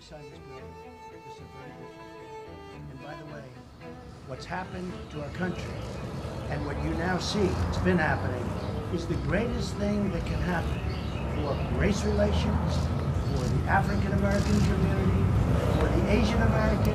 side is good. This is a very different. And by the way, what's happened to our country and what you now see, it's been happening, is the greatest thing that can happen for race relations, for the African American community, for the Asian American.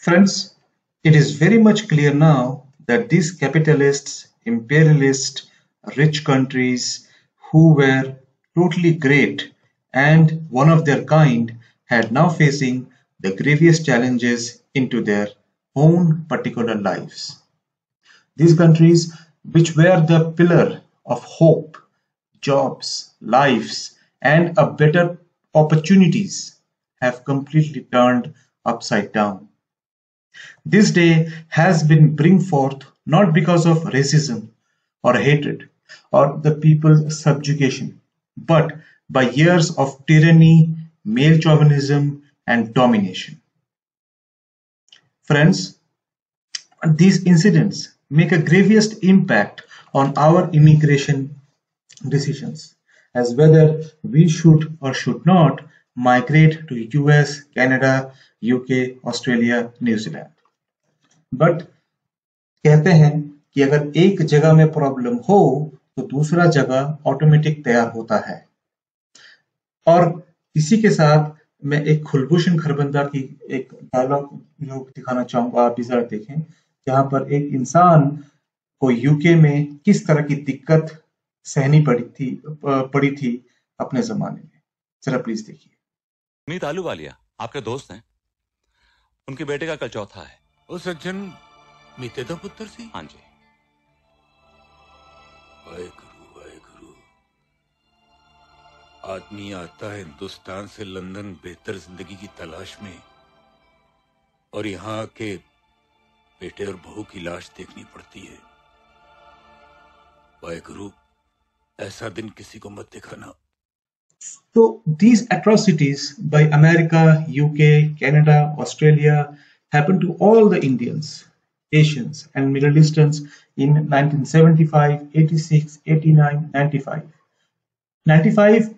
Friends, it is very much clear now that these capitalists, imperialist, rich countries who were totally great and one of their kind had now facing the grievous challenges into their own particular lives. These countries, which were the pillar of hope, jobs, lives, and a better opportunities, have completely turned upside down. This day has been bring forth not because of racism or hatred or the people's subjugation, but by years of tyranny, male chauvinism, and domination. Friends, these incidents make a grievous impact on our immigration decisions, as whether we should or should not migrate to US, Canada, UK, Australia, New Zealand. But कहते हैं कि अगर एक जगह में problem हो तो दूसरा जगह ऑटोमेटिक तैयार होता है। और इसी के साथ मैं एक कुलभूषण खरबंदा की एक डायलॉग दिखाना चाहूंगा, आप भी जरा देखें, जहां पर एक इंसान को यूके में किस तरह की दिक्कत सहनी पड़ी थी अपने जमाने में। जरा प्लीज देखिए। मीत आलूवालिया आपके दोस्त हैं, उनके बेटे का कल चौथा है। ओ सज्जन मीते दा पुत्र सी? हाँ जी। वाहेगुरु वाहेगुरु। आदमी आता है हिंदुस्तान से लंदन बेहतर जिंदगी की तलाश में, और यहाँ आके बेटे और बहू की लाश देखनी पड़ती है। वाहेगुरु, ऐसा दिन किसी को मत दिखाना। So these atrocities by America, UK, Canada, Australia happened to all the Indians, Asians and Middle Easterns in 1975, 86, 89, 95. 95,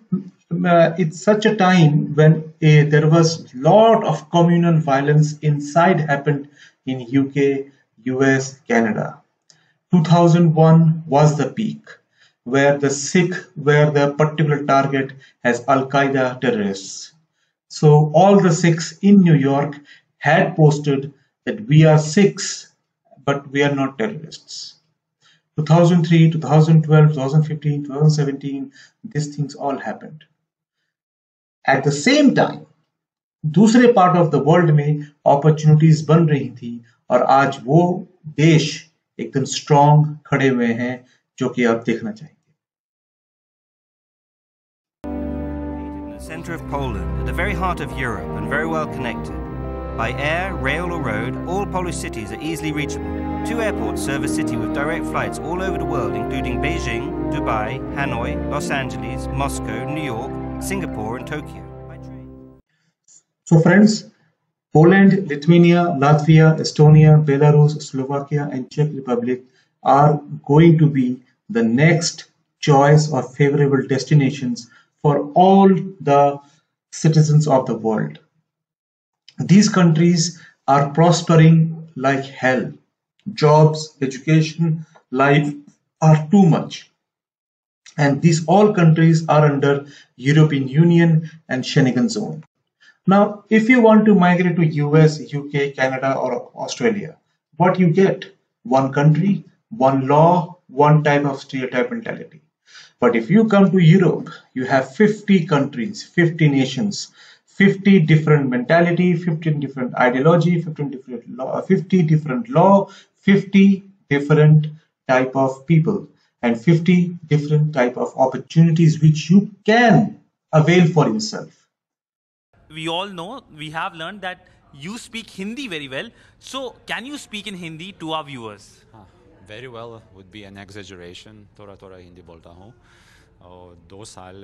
it's such a time when there was lot of communal violence inside happened in UK, US, Canada. 2001 was the peak, where the Sikh were the particular target as Al-Qaeda terrorists. So all the Sikhs in New York had posted that we are Sikhs, but we are not terrorists. 2003, 2012, 2015, 2017, these things all happened. At the same time, दूसरे part of the world में opportunities बन रही थी, और आज वो देश एकदम strong खड़े हुए हैं, जो कि आप देखना चाहेंगे। In the center of Poland, at the very heart of Europe, and very well connected. By air, rail or road, all Polish cities are easily reachable. 2 airports serve a city with direct flights all over the world, including Beijing, Dubai, Hanoi, Los Angeles, Moscow, New York, Singapore and Tokyo. By train. So friends, Poland, Lithuania, Latvia, Estonia, Belarus, Slovakia and Czech Republic are going to be the next choice or favorable destinations for all the citizens of the world. These countries are prospering like hell. jobs, education, life are too much. And these all countries are under European Union and Schengen zone. Now, if you want to migrate to US, UK, Canada, or Australia, what you get? One country, one law, one type of stereotype mentality. But if you come to Europe, you have 50 countries, 50 nations, 50 different mentality, 15 different ideology, 50 different law, 50 different type of people, and 50 different type of opportunities which you can avail for yourself. We all know, we have learned that you speak Hindi very well. So can you speak in Hindi to our viewers? Very well would be an exaggeration. थोड़ा थोड़ा हिंदी बोलता हूँ और 2 साल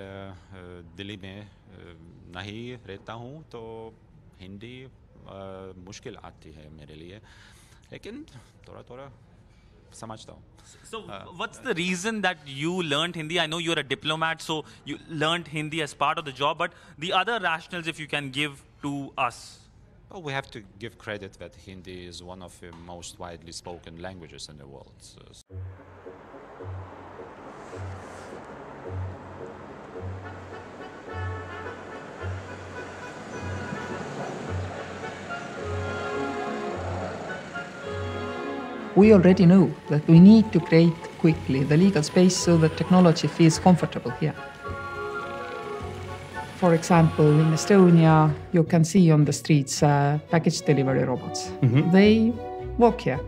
दिल्ली में नहीं रहता हूँ तो हिंदी मुश्किल आती है मेरे लिए, लेकिन थोड़ा थोड़ा समझता हूँ. So what's the reason that you learned Hindi? I know you're a diplomat, so you learned Hindi as part of the job, but the other rationales, if you can give to us. Well, we have to give credit that Hindi is one of the most widely spoken languages in the world. We already know that we need to create quickly the legal space so that technology feels comfortable here. For example, in Estonia, you can see on the streets package delivery robots. They walk here.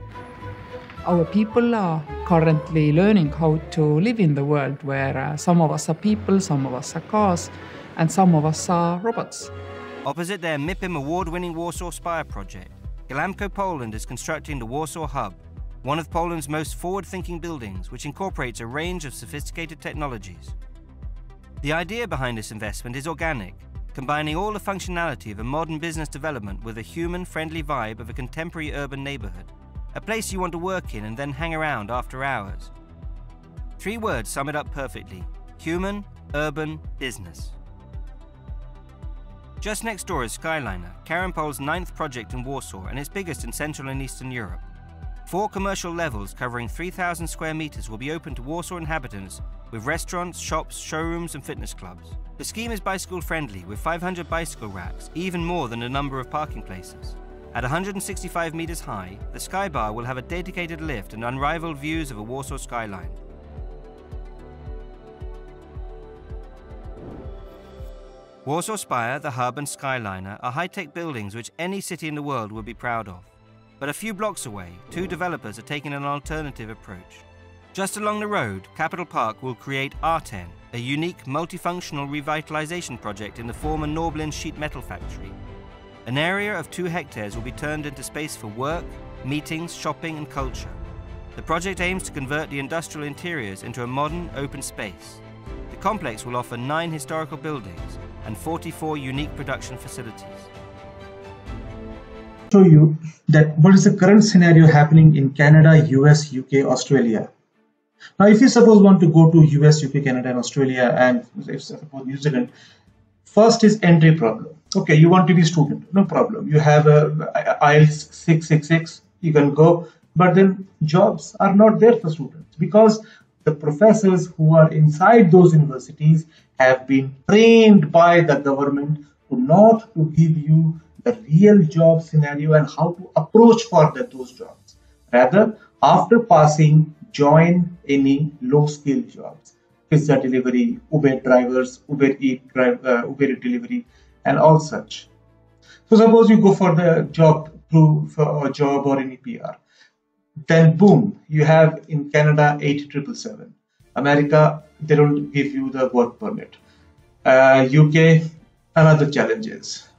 Our people are currently learning how to live in the world where some of us are people, some of us are cars, and some of us are robots. Opposite their MIPIM award-winning Warsaw Spire project, Ghelamco Poland is constructing the Warsaw Hub, one of Poland's most forward-thinking buildings, which incorporates a range of sophisticated technologies. The idea behind this investment is organic, combining all the functionality of a modern business development with a human-friendly vibe of a contemporary urban neighborhood, a place you want to work in and then hang around after hours. 3 words sum it up perfectly: human, urban, business. Just next door is Skyliner, Karenpol's 9th project in Warsaw and its biggest in Central and Eastern Europe. 4 commercial levels covering 3,000 square meters will be open to Warsaw inhabitants with restaurants, shops, showrooms and fitness clubs. The scheme is bicycle friendly with 500 bicycle racks, even more than the number of parking places. At 165 meters high, the Skybar will have a dedicated lift and unrivaled views of a Warsaw skyline. Warsaw Spire, the Hub and Skyliner are high-tech buildings which any city in the world would be proud of. But a few blocks away, 2 developers are taking an alternative approach. Just along the road, Capital Park will create R10, a unique multifunctional revitalization project in the former Norblin sheet metal factory. An area of 2 hectares will be turned into space for work, meetings, shopping and culture. The project aims to convert the industrial interiors into a modern, open space. The complex will offer 9 historical buildings and 44 unique production facilities. Show you that what is the current scenario happening in Canada, US, UK, Australia. Now, if you suppose want to go to US, UK, Canada, and Australia, and if suppose New Zealand, first is entry problem. Okay, you want to be a student, no problem. You have a IELTS 666, you can go, but then jobs are not there for students because the professors who are inside those universities have been trained by the government to not to give you the real job scenario and how to approach for those jobs. Rather, after passing, join any low-skill jobs, pizza delivery, Uber drivers, Uber Eat delivery, and all such. So suppose you go for the job for a job or any PR, then boom, you have in Canada 8777. America, they don't give you the work permit. UK, another challenges.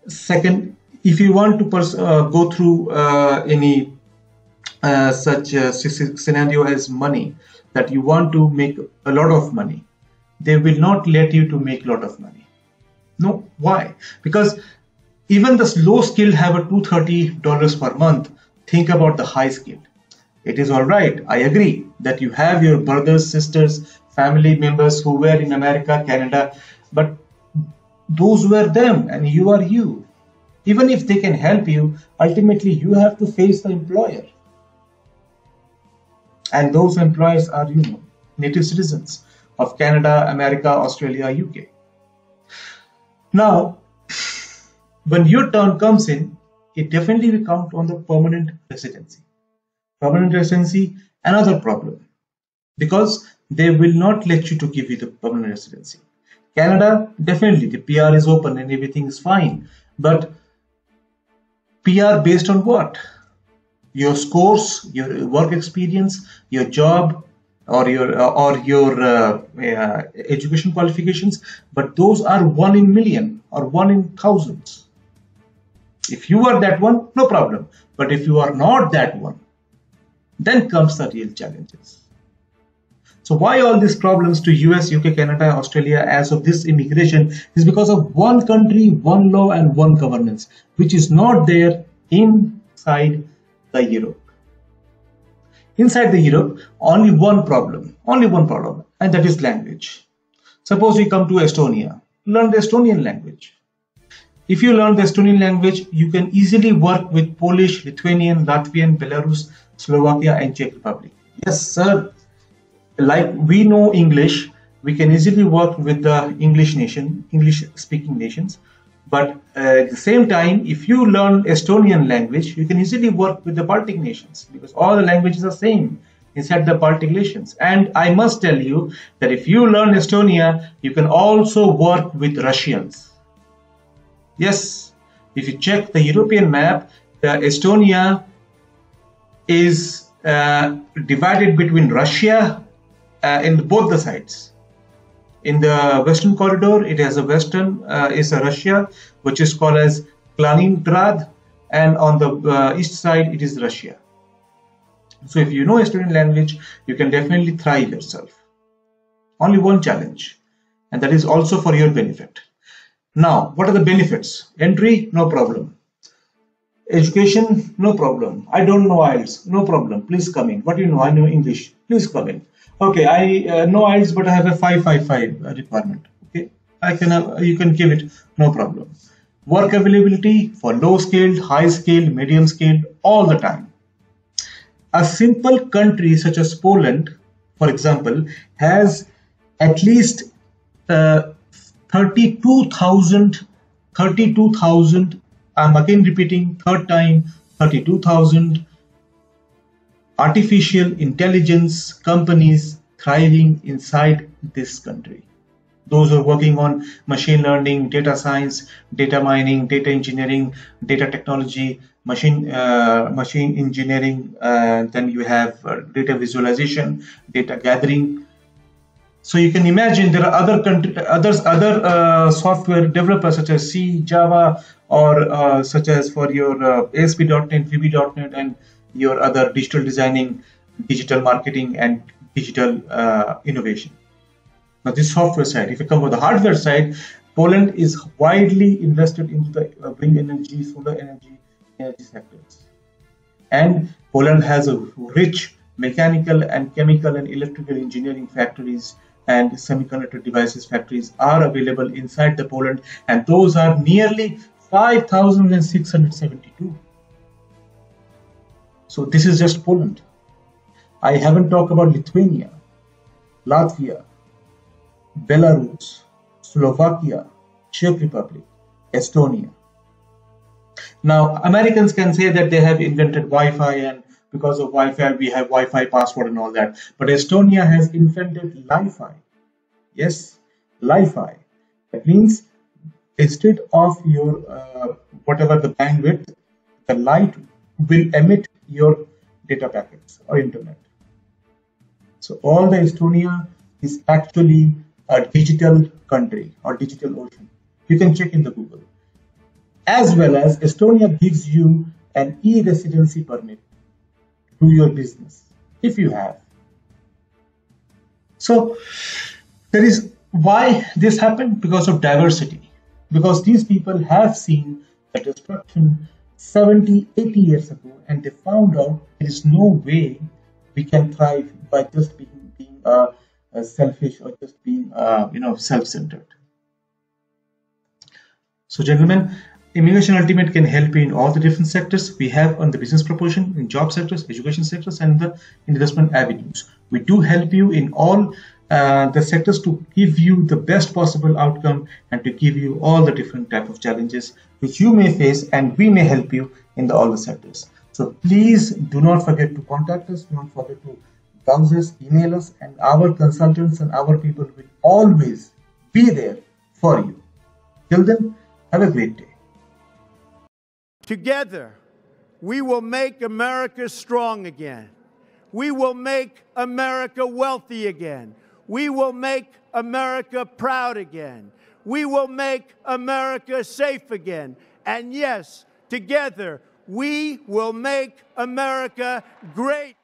Second, if you want to go through any such scenario as money, that you want to make a lot of money, they will not let you to make a lot of money. No, why? Because even the low skill have a $230 per month. Think about the high skill. It is all right. I agree that you have your brothers, sisters, family members who were in America, Canada, but those were them and you are you. Even if they can help you, ultimately you have to face the employer. And those employers are, native citizens of Canada, America, Australia, UK. Now, when your turn comes in, it definitely will count on the permanent residency. Permanent residency, another problem, because they will not let you to give you the permanent residency. Canada, definitely the PR is open and everything is fine, but PR based on what? Your scores, your work experience, your job, or your education qualifications, but those are 1 in million or 1 in thousands. If you are that one, no problem. But if you are not that one, then comes the real challenges. So why all these problems to US, UK, Canada, Australia as of this immigration is because of one country, one law and one governance, which is not there inside the Europe. Inside the Europe, only one problem, and that is language. Suppose we come to Estonia, learn the Estonian language. If you learn the Estonian language, you can easily work with Polish, Lithuanian, Latvian, Belarus, Slovakia and Czech Republic. Yes, sir. Like we know English, we can easily work with the English-speaking nations. But at the same time, if you learn Estonian language, you can easily work with the Baltic nations because all the languages are same inside the Baltic nations. And I must tell you that if you learn Estonia, you can also work with Russians. Yes, if you check the European map, the Estonia is divided between Russia in both the sides. In the Western corridor, it has a Western is a Russia, which is called as Kaliningrad, and on the east side, it is Russia. So if you know Estonian language, you can definitely thrive yourself. Only one challenge, and that is also for your benefit. Now, what are the benefits? Entry, no problem. Education, no problem. I don't know IELTS, no problem. Please come in. What do you know? I know English. Please come in. Okay, I know IELTS, but I have a 555 requirement. Okay, you can give it, no problem. Work availability for low scaled, high scaled, medium scaled, all the time. A simple country such as Poland, for example, has at least 32,000. I'm again repeating, third time, 32,000 artificial intelligence companies thriving inside this country. Those who are working on machine learning, data science, data mining, data engineering, data technology, machine engineering, then you have data visualization, data gathering. So you can imagine there are other software developers such as C, Java, or such as for your ASP.NET, VB.NET, and your other digital designing, digital marketing, and digital innovation. Now this software side, if you come to the hardware side, Poland is widely invested into the wind energy, solar energy sectors. And Poland has a rich mechanical and chemical and electrical engineering factories, and semiconductor devices factories are available inside the Poland, and those are nearly 5,672. So this is just Poland. I haven't talked about Lithuania, Latvia, Belarus, Slovakia, Czech Republic, Estonia. Now, Americans can say that they have invented Wi-Fi, and because of Wi-Fi, we have Wi-Fi password and all that. But Estonia has invented Li-Fi. Yes, Li-Fi. That means instead of your whatever the bandwidth, the light will emit your data packets or internet. So all the Estonia is actually a digital country or digital ocean. You can check in the Google. As well as Estonia gives you an e-residency permit to your business if you have. So there is why this happened, because of diversity, because these people have seen the destruction 70, 80 years ago, and they found out there is no way we can thrive by just being selfish or just being self-centered. So gentlemen, Immigration Ultimate can help you in all the different sectors we have on the business proposition, in job sectors, education sectors, and the investment avenues. We do help you in all the sectors to give you the best possible outcome and to give you all the different type of challenges which you may face, and we may help you in all the sectors. So please do not forget to contact us, do not forget to browse us, email us, and our consultants and our people will always be there for you. Till then, have a great day. Together, we will make America strong again. We will make America wealthy again. We will make America proud again. We will make America safe again. And yes, together, we will make America great.